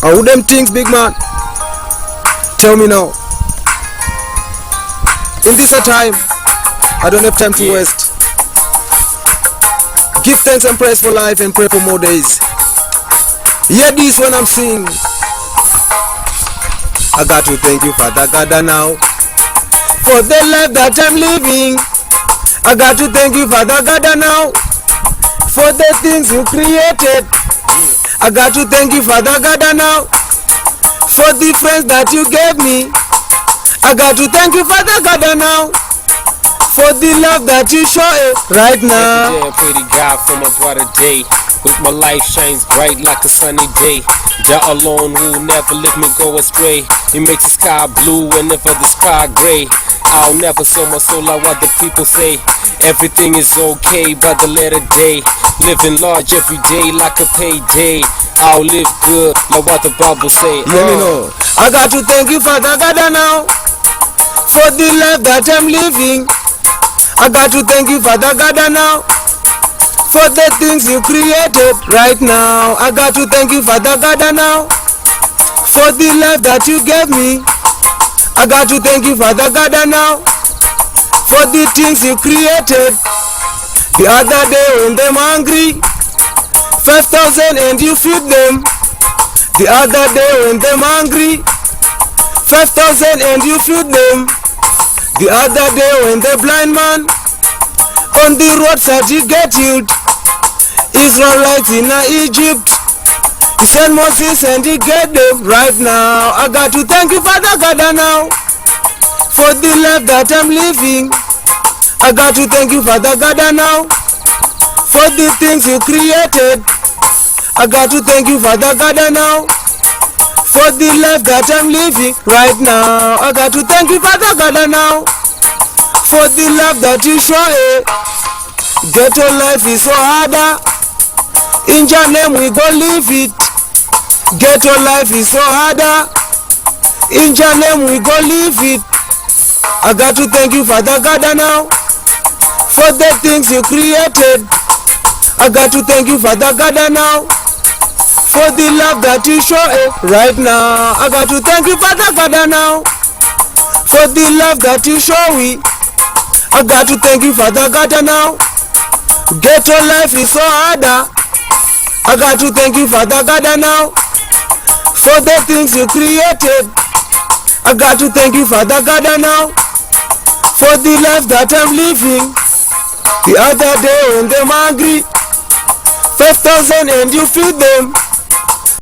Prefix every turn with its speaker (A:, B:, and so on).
A: Who them things, big man? Tell me now. In this time, I don't have time to waste. Give thanks and praise for life and pray for more days. Hear this when I'm singing. I got to thank you, Father God, now for the life that I'm living. I got to thank you, Father God, now for the things you created. I got to thank you, Father God, now for the friends that you gave me. I got to thank you, Father God, now for the love that you show right now.
B: Every day I pray to God for my brighter day. With my life shines bright like a sunny day. Jah alone will never let me go astray. He makes the sky blue whenever the sky gray. I'll never sell my soul like what the people say. Everything is okay by the letter day. Living large every day like a payday. I'll live good like what the Bible say.
A: Let me know. I got to thank you, Father God, now for the life that I'm living. I got to thank you, Father God, now for the things you created right now. I got to thank you, Father God, now for the life that you gave me. I got to thank you, Father God, now for the things you created. The other day when them hungry, 5,000 and you feed them. The other day when them hungry, 5,000 and you feed them. The other day when the blind man on the roadside he get healed. Israelites in Egypt, he sent Moses and he get them right now. I got to thank you, Father God, now for the life that I'm living. I got to thank you, Father God, now for the things you created. I got to thank you, Father God, now for the life that I'm living right now. I got to thank you, Father God, now for the love that you show. Ghetto life is so harder. In your name we go live it. Ghetto life is so harder. In your name we go live it. I got to thank you, Father God, now for the things you created. I got to thank you, Father God, now for the love that you show right now. I got to thank you, Father God, now for the love that you show we. I got to thank you, Father God, now. Ghetto life is so harder. I got to thank you, Father God, now for the things you created. I got to thank you, Father God, now for the life that I'm living. The other day when them hungry, 5,000 and you feed them.